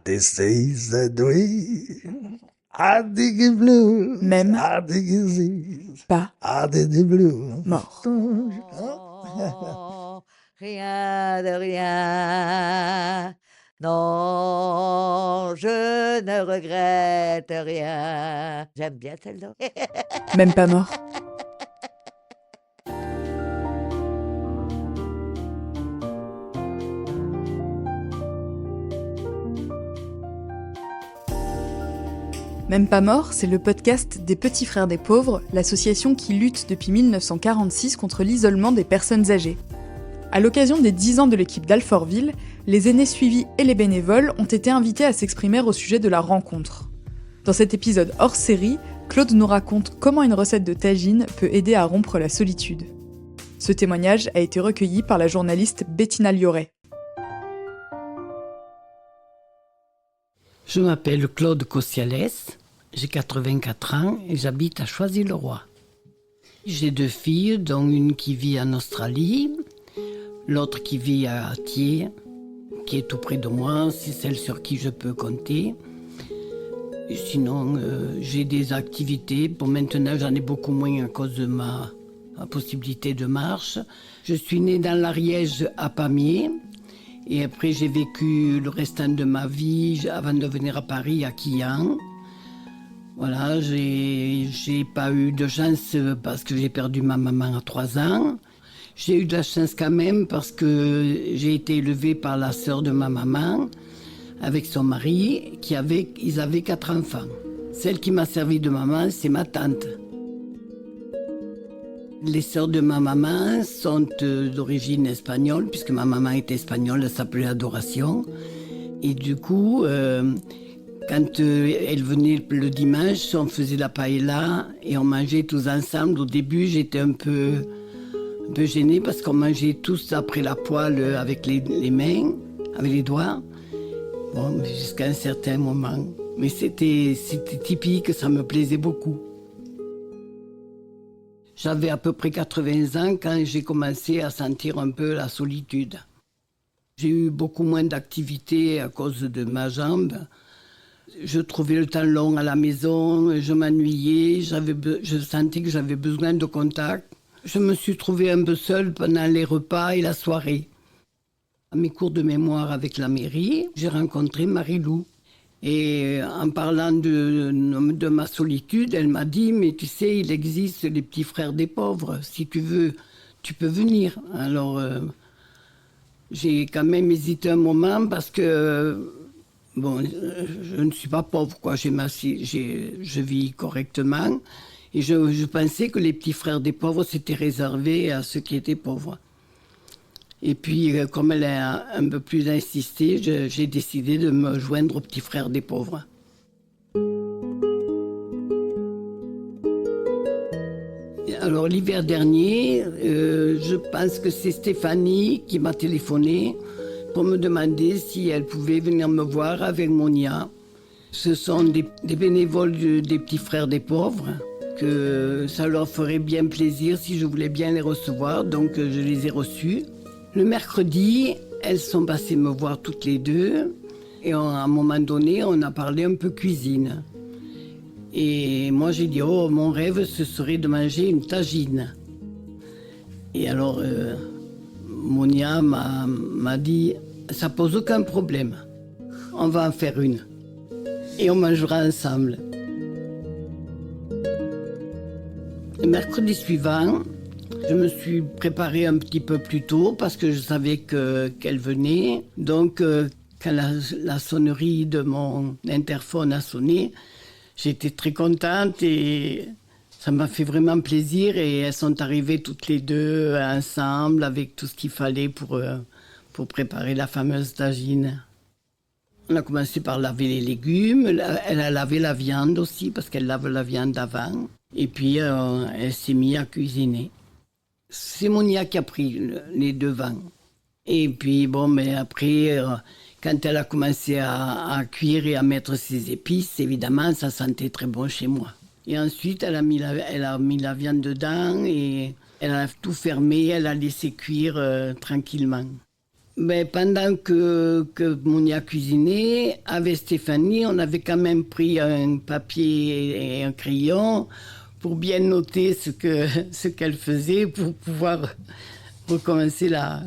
This is the dream. I dig it blue. Même I dig it. pas I dig it blue. mort. Non, rien de rien. Non, je ne regrette rien. J'aime bien celle-là. Même pas mort. Même pas mort, c'est le podcast des Petits Frères des Pauvres, l'association qui lutte depuis 1946 contre l'isolement des personnes âgées. À l'occasion des 10 ans de l'équipe d'Alfortville, les aînés suivis et les bénévoles ont été invités à s'exprimer au sujet de la rencontre. Dans cet épisode hors série, Claude nous raconte comment une recette de tagine peut aider à rompre la solitude. Ce témoignage a été recueilli par la journaliste Bettina Lioret. Je m'appelle Claude Cossiales, j'ai 84 ans et j'habite à Choisy-le-Roi. J'ai 2 filles, dont une qui vit en Australie, l'autre qui vit à Thiers, qui est tout près de moi, c'est celle sur qui je peux compter. Et sinon, j'ai des activités. Pour maintenant, j'en ai beaucoup moins à cause de ma possibilité de marche. Je suis née dans l'Ariège à Pamiers. Et après, j'ai vécu le restant de ma vie, avant de venir à Paris, à Quillan. Voilà, j'ai pas eu de chance parce que j'ai perdu ma maman à 3 ans. J'ai eu de la chance quand même parce que j'ai été élevée par la sœur de ma maman, avec son mari, ils avaient 4 enfants. Celle qui m'a servi de maman, c'est ma tante. Les sœurs de ma maman sont d'origine espagnole, puisque ma maman était espagnole, elle s'appelait Adoration. Et du coup, quand elle venait le dimanche, on faisait la paella et on mangeait tous ensemble. Au début, j'étais un peu gênée parce qu'on mangeait tous après la poêle avec les mains, avec les doigts. Bon, jusqu'à un certain moment. Mais c'était typique, ça me plaisait beaucoup. J'avais à peu près 80 ans quand j'ai commencé à sentir un peu la solitude. J'ai eu beaucoup moins d'activités à cause de ma jambe. Je trouvais le temps long à la maison, je m'ennuyais, je sentais que j'avais besoin de contact. Je me suis trouvée un peu seule pendant les repas et la soirée. À mes cours de mémoire avec la mairie, j'ai rencontré Marie-Lou. Et en parlant de ma solitude, elle m'a dit « Mais tu sais, il existe les petits frères des pauvres. Si tu veux, tu peux venir. » Alors, j'ai quand même hésité un moment parce que, je ne suis pas pauvre, quoi. Je vis correctement. Et je pensais que les petits frères des pauvres, c'était réservé à ceux qui étaient pauvres. Et puis, comme elle a un peu plus insisté, j'ai décidé de me joindre aux petits frères des pauvres. Alors, l'hiver dernier, je pense que c'est Stéphanie qui m'a téléphoné pour me demander si elle pouvait venir me voir avec Monia. Ce sont des bénévoles des petits frères des pauvres, que ça leur ferait bien plaisir si je voulais bien les recevoir, donc je les ai reçus. Le mercredi, elles sont passées me voir toutes les deux et à un moment donné, on a parlé un peu cuisine. Et moi, j'ai dit, mon rêve, ce serait de manger une tagine. Et alors, Monia m'a dit, ça pose aucun problème, on va en faire une et on mangera ensemble. Le mercredi suivant, je me suis préparée un petit peu plus tôt parce que je savais qu'elle venait. Donc, quand la sonnerie de mon interphone a sonné, j'étais très contente et ça m'a fait vraiment plaisir. Et elles sont arrivées toutes les deux ensemble avec tout ce qu'il fallait pour préparer la fameuse tagine. On a commencé par laver les légumes. Elle a lavé la viande aussi parce qu'elle lave la viande avant. Et puis, elle s'est mise à cuisiner. C'est Monia qui a pris les devants. Et puis, après, quand elle a commencé à cuire et à mettre ses épices, évidemment, ça sentait très bon chez moi. Et ensuite, elle a mis la viande dedans et elle a tout fermé, elle a laissé cuire tranquillement. Pendant que Monia cuisinait, avec Stéphanie, on avait quand même pris un papier et un crayon pour bien noter ce qu'elle faisait pour pouvoir recommencer la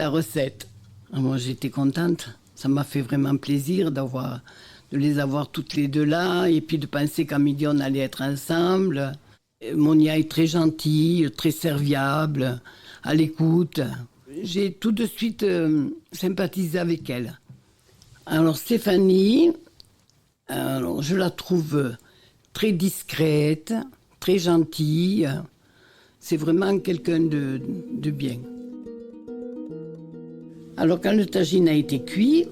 recette. Moi, j'étais contente. Ça m'a fait vraiment plaisir de les avoir toutes les deux là et puis de penser qu'à midi, on allait être ensemble. Monia est très gentille, très serviable, à l'écoute. J'ai tout de suite sympathisé avec elle. Alors Stéphanie, je la trouve très discrète, très gentille. C'est vraiment quelqu'un de bien. Alors quand le tagine a été cuit,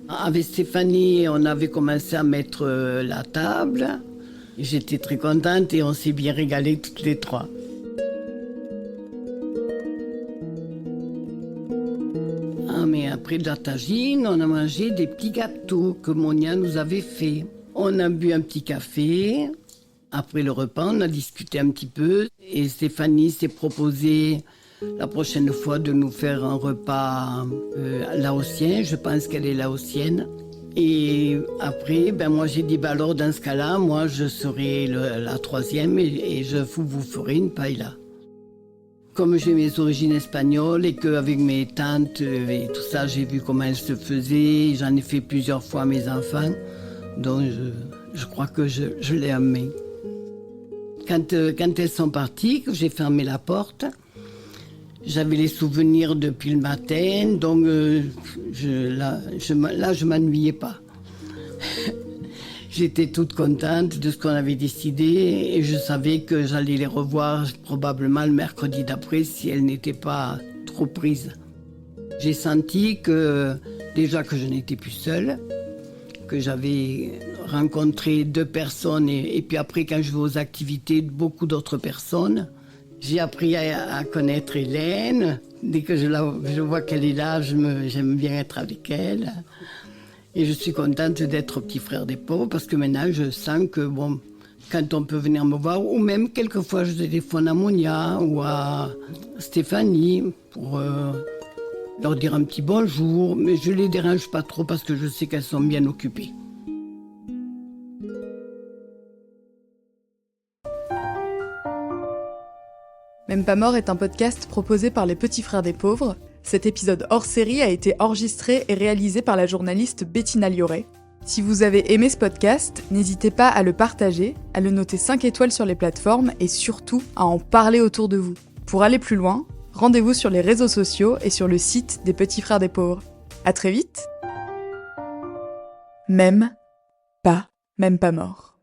avec Stéphanie, on avait commencé à mettre la table. J'étais très contente et on s'est bien régalés toutes les trois. Mais après de la tagine, on a mangé des petits gâteaux que Monia nous avait fait. On a bu un petit café. Après le repas, on a discuté un petit peu. Et Stéphanie s'est proposée la prochaine fois de nous faire un repas laotien. Je pense qu'elle est laotienne. Et après, moi j'ai dit, alors dans ce cas-là, moi je serai la troisième et je vous ferai une paella. Comme j'ai mes origines espagnoles et qu'avec mes tantes et tout ça, j'ai vu comment elles se faisaient. J'en ai fait plusieurs fois à mes enfants. Donc je crois que je l'ai aimé. Quand elles sont parties, que j'ai fermé la porte, j'avais les souvenirs depuis le matin. Donc je m'ennuyais pas. J'étais toute contente de ce qu'on avait décidé et je savais que j'allais les revoir probablement le mercredi d'après si elles n'étaient pas trop prises. J'ai senti que déjà que je n'étais plus seule, que j'avais rencontré 2 personnes et puis après quand je vais aux activités, beaucoup d'autres personnes. J'ai appris à connaître Hélène. Dès que je vois qu'elle est là, j'aime bien être avec elle. Et je suis contente d'être au Petit Frère des Pauvres parce que maintenant je sens que quand on peut venir me voir, ou même quelquefois je téléphone à Monia ou à Stéphanie pour leur dire un petit bonjour, mais je les dérange pas trop parce que je sais qu'elles sont bien occupées. Même pas mort est un podcast proposé par les Petits Frères des Pauvres. Cet épisode hors série a été enregistré et réalisé par la journaliste Bettina Lioré. Si vous avez aimé ce podcast, n'hésitez pas à le partager, à le noter 5 étoiles sur les plateformes et surtout à en parler autour de vous. Pour aller plus loin, rendez-vous sur les réseaux sociaux et sur le site des Petits Frères des Pauvres. À très vite. Même pas mort.